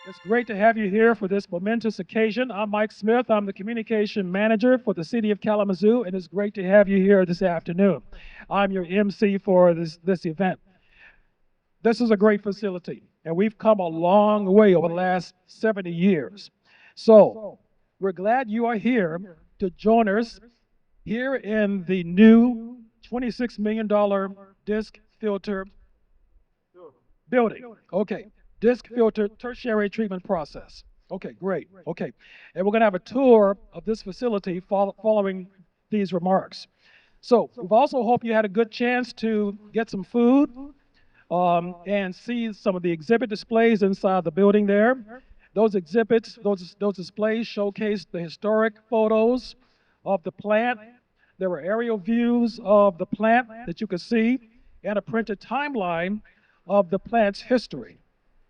It's great to have you here for this momentous occasion. I'm Mike Smith. I'm the Communication Manager for the City of Kalamazoo, and it's great to have you here this afternoon. I'm your MC for this event. This is a great facility, and we've come a long way over the last 70 years. So, we're glad you are here to join us here in the new $26 million disc filter building. Okay, disc filter tertiary treatment process. Okay, great. Okay, and we're going to have a tour of this facility following these remarks. So, we've also hope you had a good chance to get some food and see some of the exhibit displays inside the building there. Those exhibits, those displays showcase the historic photos of the plant. There were aerial views of the plant that you could see and a printed timeline of the plant's history,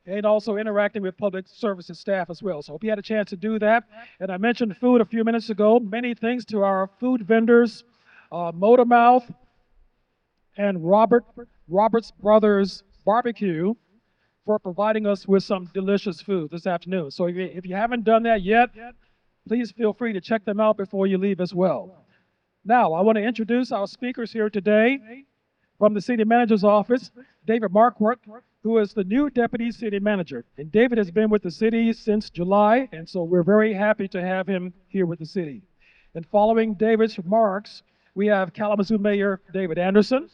and also interacting with public services staff as well. So hope you had a chance to do that. And I mentioned food a few minutes ago. Many thanks to our food vendors, Motormouth and Robert's Brothers Barbecue for providing us with some delicious food this afternoon. So if you haven't done that yet, please feel free to check them out before you leave as well. Now, I want to introduce our speakers here today from the City Manager's office, David Marquardt, who is the new Deputy City Manager. And David has been with the city since July, and so we're very happy to have him here with the city. And following David's remarks, we have Kalamazoo Mayor David Anderson,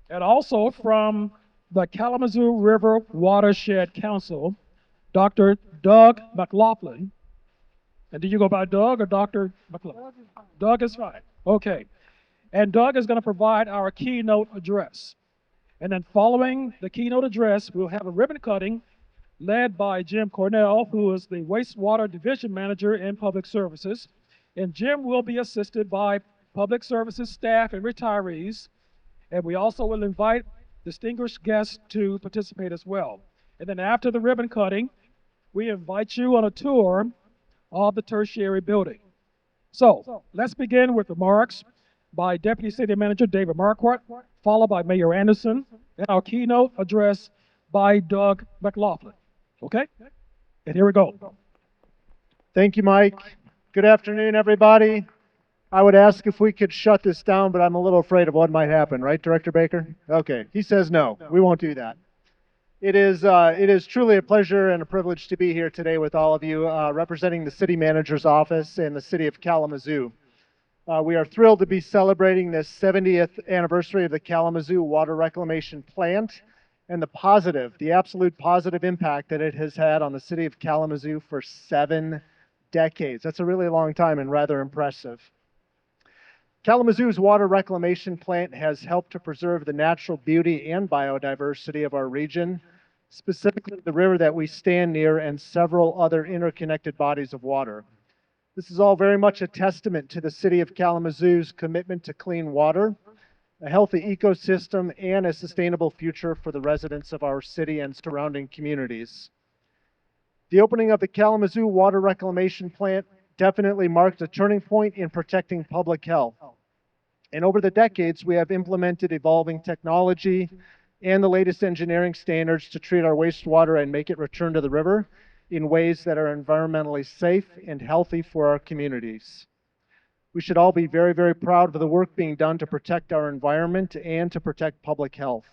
and also from the Kalamazoo River Watershed Council, Dr. Doug McLaughlin. And do you go by Doug or Dr. McLaughlin? Doug is fine. Okay. And Doug is going to provide our keynote address. And then following the keynote address, we'll have a ribbon cutting led by Jim Cornell, who is the Wastewater Division Manager in Public Services. And Jim will be assisted by Public Services staff and retirees. And we also will invite distinguished guests to participate as well. And then after the ribbon cutting, we invite you on a tour of the tertiary building. So let's begin with remarks by Deputy City Manager David Marquardt, followed by Mayor Anderson, and our keynote address by Doug McLaughlin. Okay? And here we go. Thank you, Mike. Good afternoon, everybody. I would ask if we could shut this down, but I'm a little afraid of what might happen, right, Director Baker? Okay, he says no, we won't do that. It is truly a pleasure and a privilege to be here today with all of you, representing the City Manager's office and the City of Kalamazoo. We are thrilled to be celebrating this 70th anniversary of the Kalamazoo Water Reclamation Plant and the absolute positive impact that it has had on the City of Kalamazoo for 7 decades. That's a really long time and rather impressive. Kalamazoo's Water Reclamation Plant has helped to preserve the natural beauty and biodiversity of our region, specifically the river that we stand near and several other interconnected bodies of water. This is all very much a testament to the City of Kalamazoo's commitment to clean water, a healthy ecosystem, and a sustainable future for the residents of our city and surrounding communities. The opening of the Kalamazoo Water Reclamation Plant definitely marked a turning point in protecting public health. And over the decades, we have implemented evolving technology and the latest engineering standards to treat our wastewater and make it return to the river in ways that are environmentally safe and healthy for our communities. We should all be very, very proud of the work being done to protect our environment and to protect public health.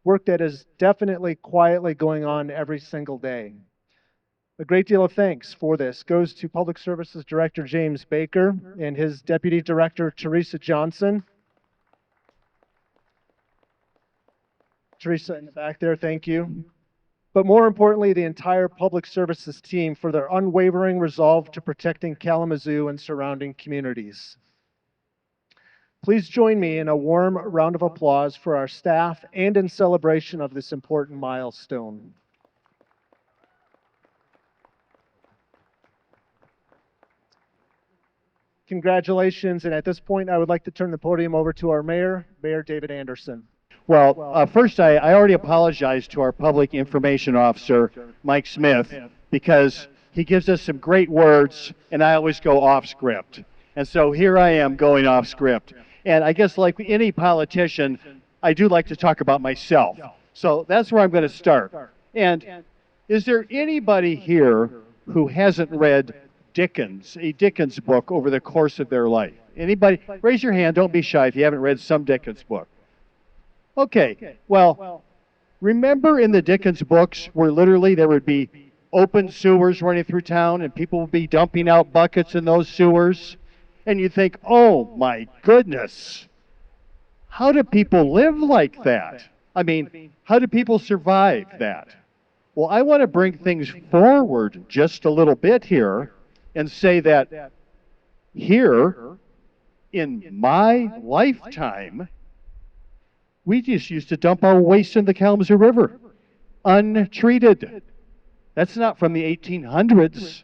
Work that is definitely quietly going on every single day. A great deal of thanks for this goes to Public Services Director James Baker and his Deputy Director Teresa Johnson. Teresa in the back there, thank you. But more importantly, the entire Public Services team for their unwavering resolve to protecting Kalamazoo and surrounding communities. Please join me in a warm round of applause for our staff and in celebration of this important milestone. Congratulations, and at this point, I would like to turn the podium over to our mayor, Mayor David Anderson. Well, first, I already apologized to our public information officer, Mike Smith, because he gives us some great words, and I always go off script. And so here I am going off script. And I guess like any politician, I do like to talk about myself. So that's where I'm going to start. And Is there anybody here who hasn't read Dickens, a Dickens book over the course of their life? Anybody? Raise your hand. Don't be shy if you haven't read some Dickens book. Okay. Well, remember in the Dickens books where literally there would be open sewers running through town and people would be dumping out buckets in those sewers? And you think, oh my goodness, how do people live like that? I mean, how do people survive that? Well, I want to bring things forward just a little bit here and say that here, in my lifetime, we just used to dump our waste in the Kalamazoo River, untreated. That's not from the 1800s.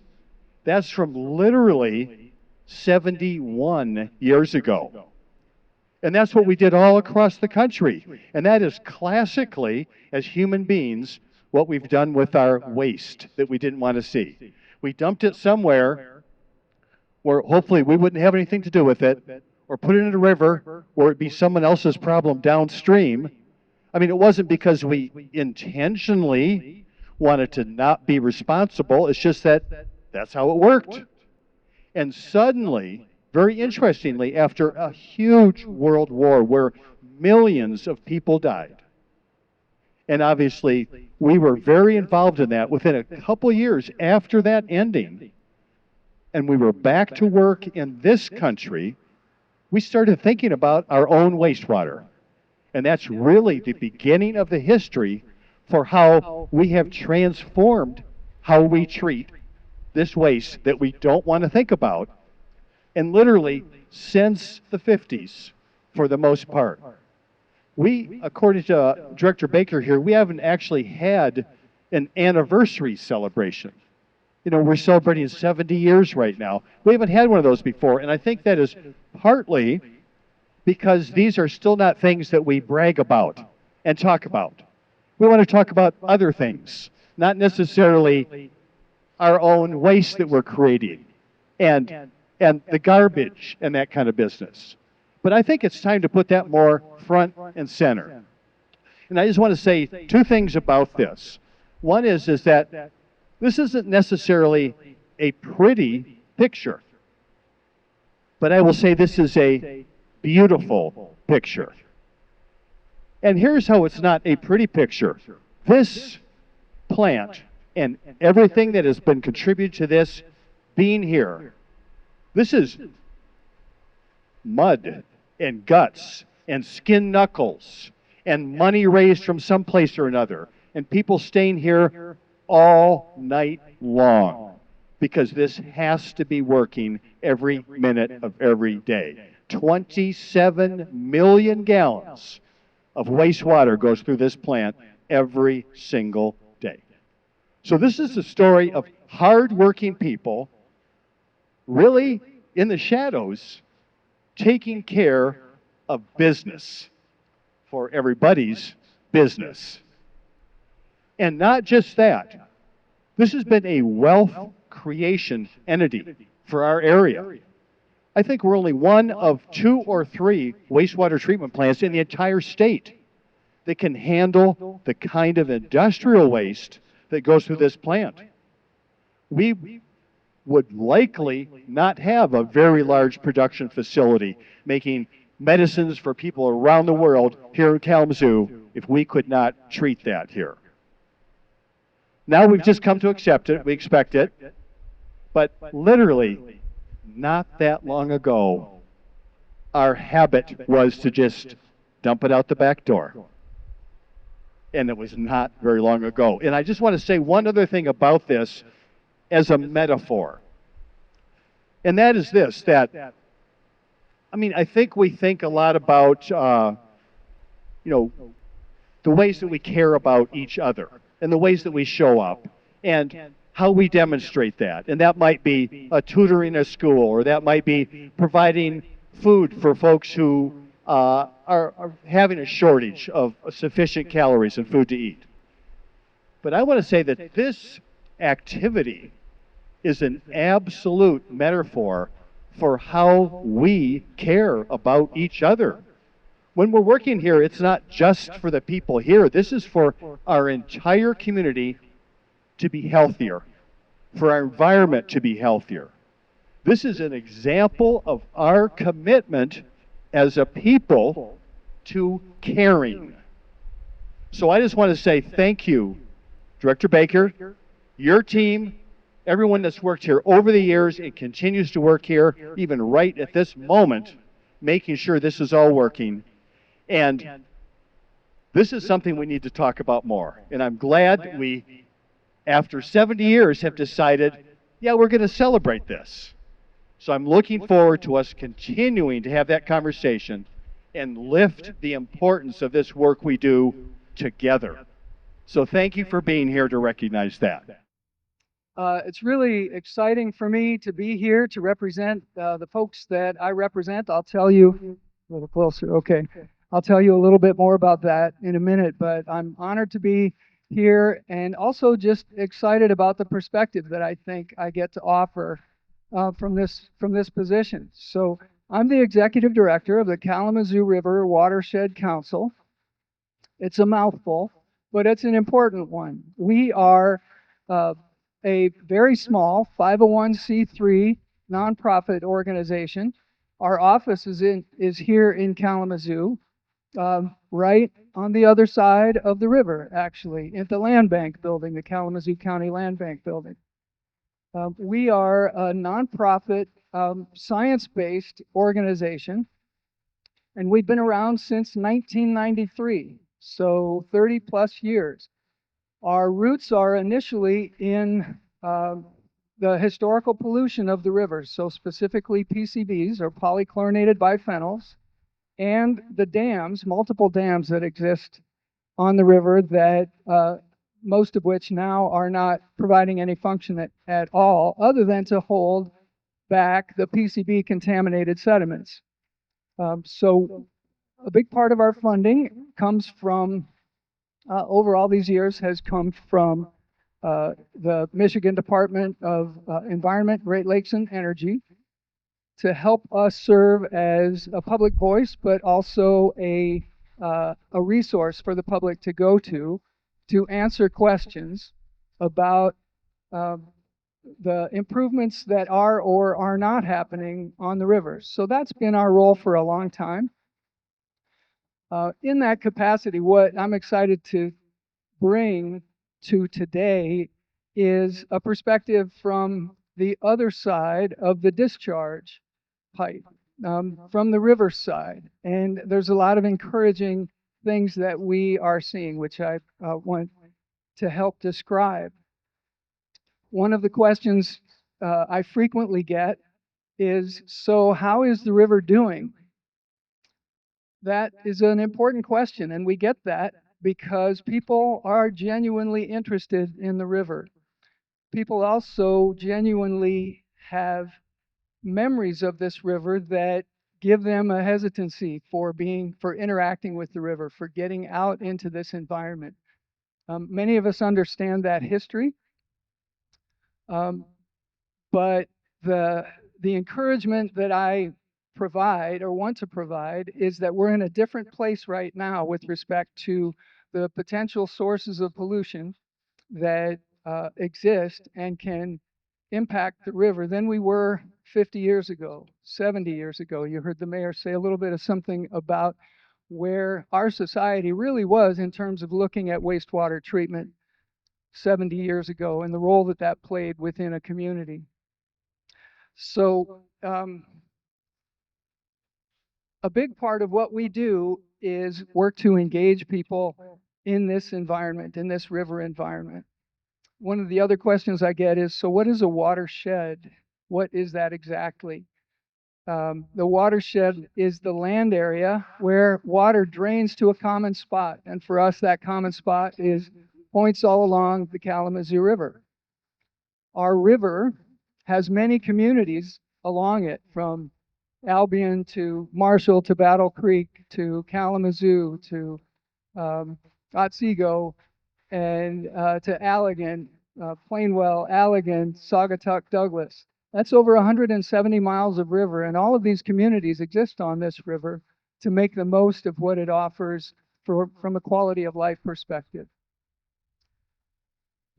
That's from literally 71 years ago. And that's what we did all across the country. And that is classically, as human beings, what we've done with our waste that we didn't want to see. We dumped it somewhere where hopefully we wouldn't have anything to do with it, or put it in a river where it'd be someone else's problem downstream. I mean, it wasn't because we intentionally wanted to not be responsible. It's just that that's how it worked. And suddenly, very interestingly, after a huge world war where millions of people died, and obviously we were very involved in that within a couple years after that ending, and we were back to work in this country, we started thinking about our own wastewater. And that's really the beginning of the history for how we have transformed how we treat this waste that we don't want to think about. And literally, since the 50s, for the most part. We, according to Director Baker here, we haven't actually had an anniversary celebration. You know, we're celebrating 70 years right now. We haven't had one of those before, and I think that is partly because these are still not things that we brag about and talk about. We want to talk about other things, not necessarily our own waste that we're creating and the garbage and that kind of business. But I think it's time to put that more front and center. And I just want to say two things about this. One is that this isn't necessarily a pretty picture, but I will say this is a beautiful picture. And here's how it's not a pretty picture. This plant and everything that has been contributed to this being here, this is mud and guts and skin knuckles and money raised from some place or another, and people staying here all night long because this has to be working every minute of every day. 27 million gallons of wastewater goes through this plant every single day. So this is a story of hard-working people really in the shadows taking care of business for everybody's business. And not just that, this has been a wealth creation entity for our area. I think we're only one of 2 or 3 wastewater treatment plants in the entire state that can handle the kind of industrial waste that goes through this plant. We would likely not have a very large production facility making medicines for people around the world here in Kalamazoo if we could not treat that here. Now we've just come to accept it, we expect it, but literally not that long ago, our habit was to just dump it out the back door. And it was not very long ago. And I just want to say one other thing about this as a metaphor. And that is this, that, I mean, I think we think a lot about, you know, the ways that we care about each other and the ways that we show up and how we demonstrate that. And that might be tutoring a school, or that might be providing food for folks who are having a shortage of sufficient calories and food to eat. But I want to say that this activity is an absolute metaphor for how we care about each other. When we're working here, it's not just for the people here. This is for our entire community to be healthier, for our environment to be healthier. This is an example of our commitment as a people to caring. So I just want to say thank you, Director Baker, your team, everyone that's worked here over the years and continues to work here, even right at this moment, making sure this is all working. And this is something we need to talk about more. And I'm glad we, after 70 years, have decided, yeah, we're going to celebrate this. So I'm looking forward to us continuing to have that conversation and lift the importance of this work we do together. So thank you for being here to recognize that. It's really exciting for me to be here to represent the folks that I represent. I'll tell you a little closer. Okay. I'll tell you a little bit more about that in a minute, but I'm honored to be here and also just excited about the perspective that I think I get to offer from this position. So I'm the executive director of the Kalamazoo River Watershed Council. It's a mouthful, but it's an important one. We are a very small 501c3 nonprofit organization. Our office is here in Kalamazoo, right on the other side of the river, actually, at the Land Bank building, the Kalamazoo County Land Bank building. We are a nonprofit, science-based organization, and we've been around since 1993, so 30 plus years. Our roots are initially in the historical pollution of the river, so specifically PCBs, or polychlorinated biphenyls, and the dams, multiple dams that exist on the river that most of which now are not providing any function at all, other than to hold back the PCB contaminated sediments. So a big part of our funding comes from, over all these years, has come from the Michigan Department of Environment, Great Lakes, and Energy to help us serve as a public voice, but also a resource for the public to go to answer questions about the improvements that are or are not happening on the rivers. So that's been our role for a long time. In that capacity, what I'm excited to bring to today is a perspective from the other side of the discharge pipe, from the river side. And there's a lot of encouraging things that we are seeing, which I want to help describe. One of the questions I frequently get is, so how is the river doing? That is an important question, and we get that because people are genuinely interested in the river. People also genuinely have memories of this river that give them a hesitancy for interacting with the river, for getting out into this environment. Many of us understand that history, but the encouragement that I provide or want to provide is that we're in a different place right now with respect to the potential sources of pollution that exist and can impact the river than we were 50 years ago, 70 years ago. You heard the mayor say a little bit of something about where our society really was in terms of looking at wastewater treatment 70 years ago and the role that that played within a community. So a big part of what we do is work to engage people in this environment, in this river environment. One of the other questions I get is, so what is a watershed? What is that exactly? The watershed is the land area where water drains to a common spot. And for us, that common spot points all along the Kalamazoo River. Our river has many communities along it, from Albion to Marshall to Battle Creek to Kalamazoo to Otsego and to Allegan, Plainwell, Allegan, Saugatuck, Douglas. That's over 170 miles of river, and all of these communities exist on this river to make the most of what it offers from a quality of life perspective.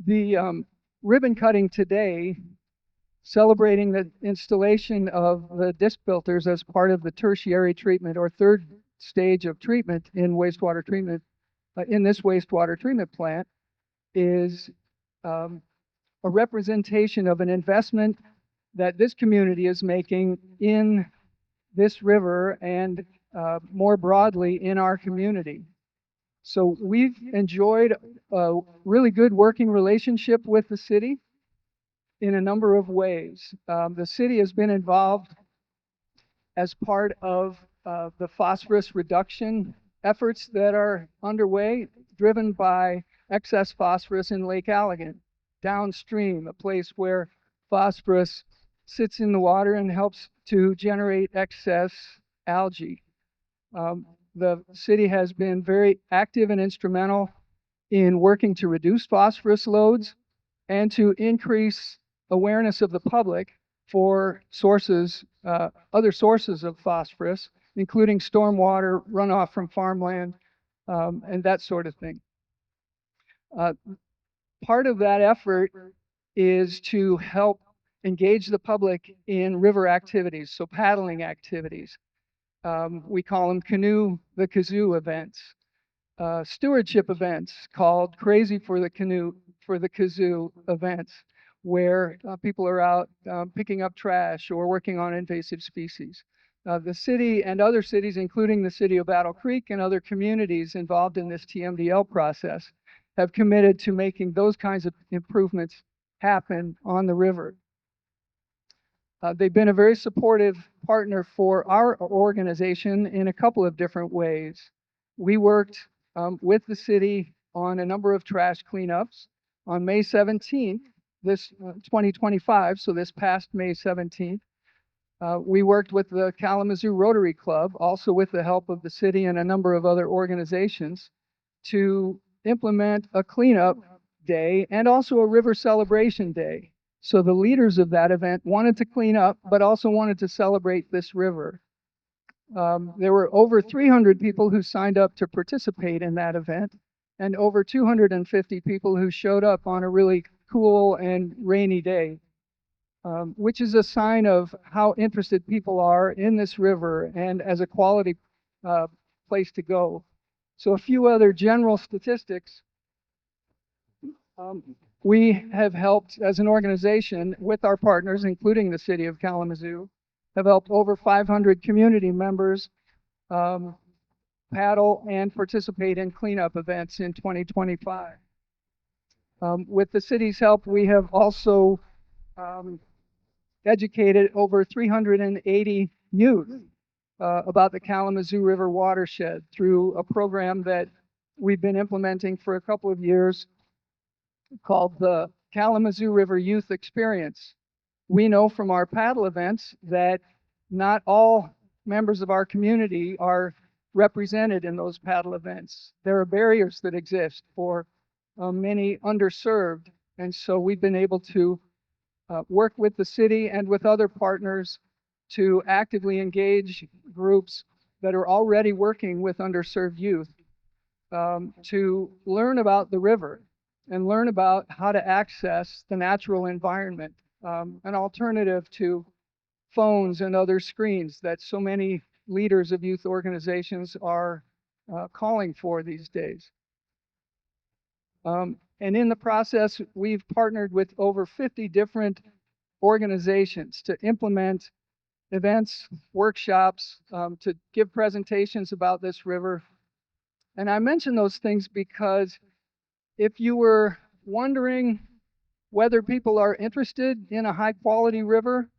The ribbon cutting today, celebrating the installation of the disc filters as part of the tertiary treatment or third stage of treatment in wastewater treatment, in this wastewater treatment plant, is a representation of an investment that this community is making in this river and more broadly in our community. So we've enjoyed a really good working relationship with the city in a number of ways. The city has been involved as part of the phosphorus reduction efforts that are underway, driven by excess phosphorus in Lake Allegan, downstream, a place where phosphorus sits in the water and helps to generate excess algae. The city has been very active and instrumental in working to reduce phosphorus loads and to increase awareness of the public for sources, other sources of phosphorus, including stormwater, runoff from farmland, and that sort of thing. Part of that effort is to help engage the public in river activities, so paddling activities. We call them Canoe the Kazoo events. Stewardship events called Crazy for the Canoe for the Kazoo events, where people are out picking up trash or working on invasive species. The city and other cities, including the city of Battle Creek and other communities involved in this TMDL process, have committed to making those kinds of improvements happen on the river. They've been a very supportive partner for our organization in a couple of different ways. We worked with the city on a number of trash cleanups. On May 17th, this 2025, so this past May 17th, we worked with the Kalamazoo Rotary Club, also with the help of the city and a number of other organizations, to implement a cleanup day and also a river celebration day. So the leaders of that event wanted to clean up, but also wanted to celebrate this river. There were over 300 people who signed up to participate in that event, and over 250 people who showed up on a really cool and rainy day, which is a sign of how interested people are in this river and as a quality place to go. So a few other general statistics. We have helped as an organization with our partners, including the City of Kalamazoo, have helped over 500 community members paddle and participate in cleanup events in 2025. With the city's help, we have also educated over 380 youth about the Kalamazoo River Watershed through a program that we've been implementing for a couple of years called the Kalamazoo River Youth Experience. We know from our paddle events that not all members of our community are represented in those paddle events. There are barriers that exist for many underserved, and so we've been able to work with the city and with other partners to actively engage groups that are already working with underserved youth to learn about the river and learn about how to access the natural environment, an alternative to phones and other screens that so many leaders of youth organizations are calling for these days. And in the process, we've partnered with over 50 different organizations to implement events, workshops, to give presentations about this river. And I mention those things because if you were wondering whether people are interested in a high quality river,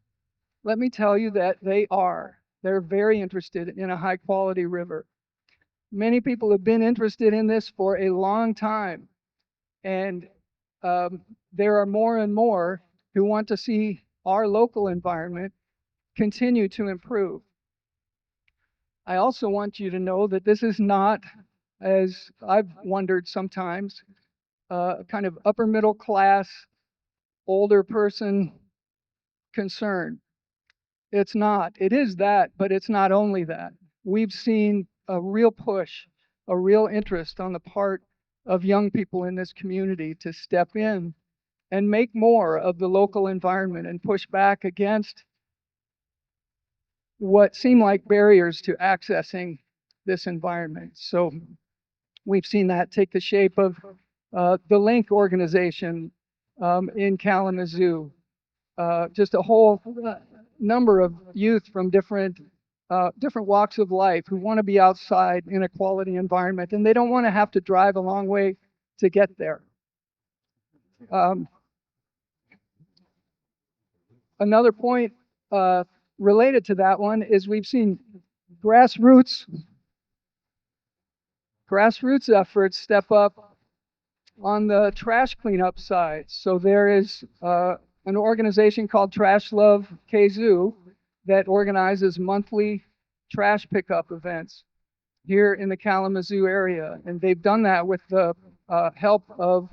let me tell you that they are. They're very interested in a high quality river. Many people have been interested in this for a long time. And there are more and more who want to see our local environment continue to improve. I also want you to know that this is not, as I've wondered sometimes, kind of upper middle class, older person concern. It's not. It is that, but it's not only that. We've seen a real push, a real interest on the part of young people in this community to step in and make more of the local environment and push back against what seem like barriers to accessing this environment. So we've seen that take the shape of the Link organization in Kalamazoo, just a whole number of youth from different walks of life who want to be outside in a quality environment, and they don't want to have to drive a long way to get there. Another point related to that one is we've seen grassroots efforts step up on the trash cleanup side. So there is an organization called Trash Love Kazoo that organizes monthly trash pickup events here in the Kalamazoo area. And they've done that with the help of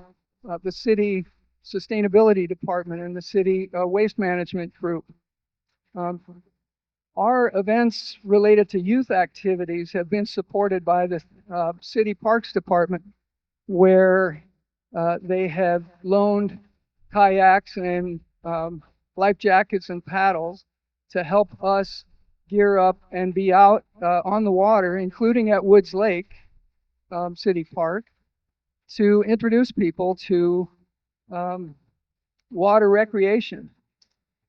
the city sustainability department and the city waste management group. Our events related to youth activities have been supported by the city parks department, where they have loaned kayaks and life jackets and paddles to help us gear up and be out on the water, including at Woods Lake City Park, to introduce people to water recreation,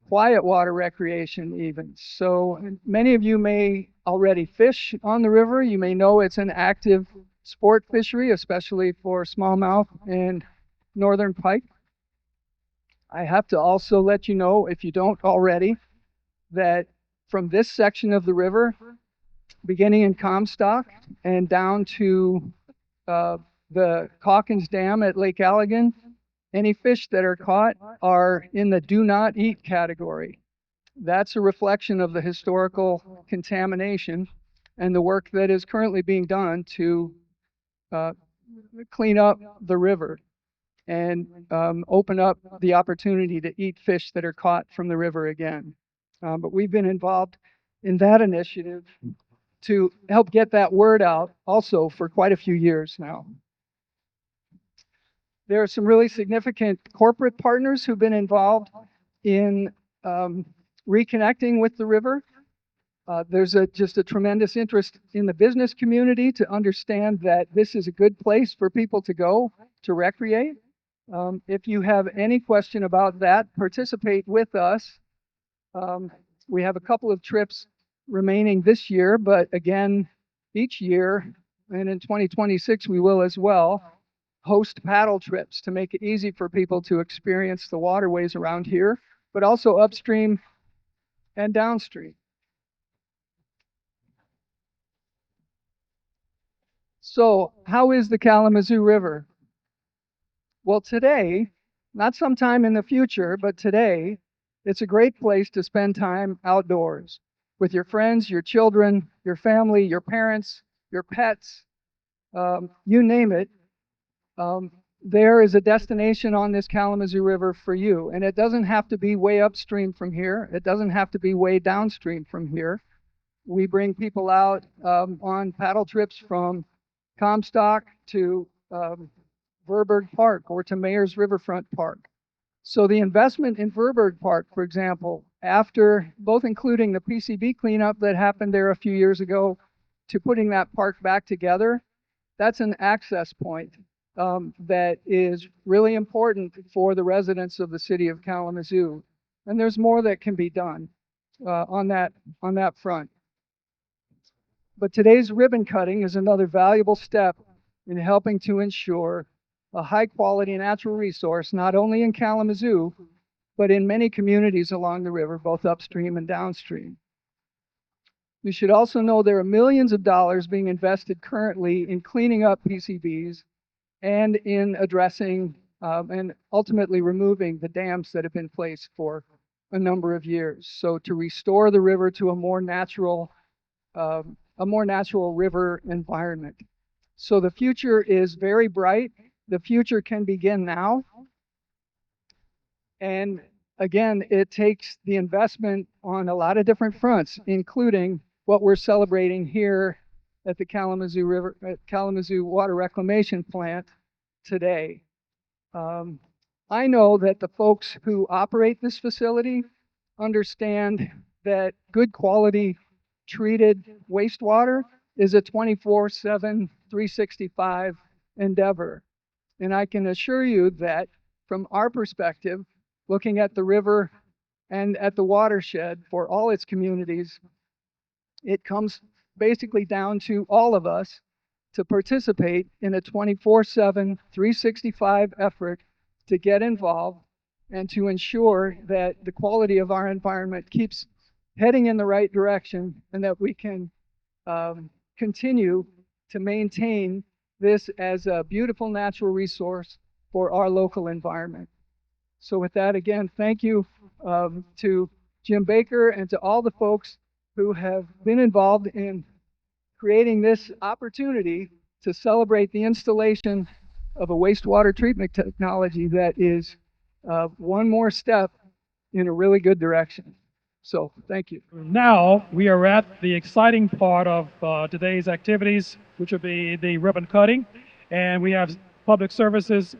quiet water recreation even. So many of you may already fish on the river. You may know it's an active sport fishery, especially for smallmouth and northern pike. I have to also let you know, if you don't already, that from this section of the river, beginning in Comstock and down to the Calkins Dam at Lake Allegan, any fish that are caught are in the do not eat category. That's a reflection of the historical contamination and the work that is currently being done to clean up the river and open up the opportunity to eat fish that are caught from the river again. But we've been involved in that initiative to help get that word out also for quite a few years now. There are some really significant corporate partners who've been involved in reconnecting with the river. There's just a tremendous interest in the business community to understand that this is a good place for people to go to recreate. If you have any question about that, participate with us. We have a couple of trips remaining this year, but again, each year, and in 2026 we will as well, host paddle trips to make it easy for people to experience the waterways around here, but also upstream and downstream. So, how is the Kalamazoo River? Well, today, not sometime in the future, but today, it's a great place to spend time outdoors with your friends, your children, your family, your parents, your pets, you name it. There is a destination on this Kalamazoo River for you. And it doesn't have to be way upstream from here. It doesn't have to be way downstream from here. We bring people out on paddle trips from Comstock to Verburg Park or to Mayor's Riverfront Park. So the investment in Verburg Park, for example, after both including the PCB cleanup that happened there a few years ago to putting that park back together, that's an access point that is really important for the residents of the city of Kalamazoo. And there's more that can be done on that front. But today's ribbon cutting is another valuable step in helping to ensure a high-quality natural resource, not only in Kalamazoo, but in many communities along the river, both upstream and downstream. You should also know there are millions of dollars being invested currently in cleaning up PCBs and in addressing and ultimately removing the dams that have been placed for a number of years. So to restore the river to a more natural river environment. So the future is very bright. The future can begin now. And again, it takes the investment on a lot of different fronts, including what we're celebrating here at the Kalamazoo Water Reclamation Plant today. I know that the folks who operate this facility understand that good quality treated wastewater is a 24/7, 365 endeavor. And I can assure you that from our perspective, looking at the river and at the watershed for all its communities, it comes basically down to all of us to participate in a 24/7, 365 effort to get involved and to ensure that the quality of our environment keeps heading in the right direction and that we can continue to maintain this as a beautiful natural resource for our local environment. So with that, again, thank you to Jim Baker and to all the folks who have been involved in creating this opportunity to celebrate the installation of a wastewater treatment technology that is one more step in a really good direction. So thank you. Now we are at the exciting part of today's activities, which will be the ribbon cutting. And we have public services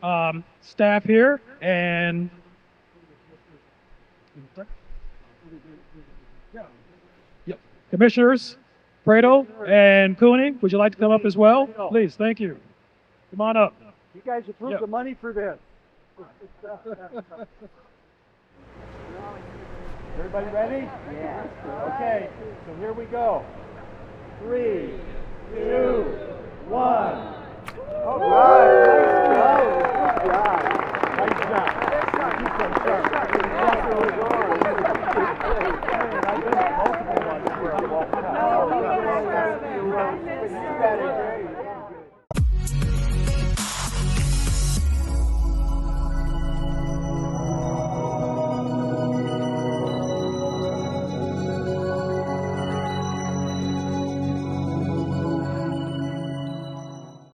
staff here and commissioners, Prado and Cooney, would you like to come up as well? Please, thank you. Come on up. You guys approved the money for this. Everybody ready? Yeah. Okay, so here we go. 3, 2, 1. All right.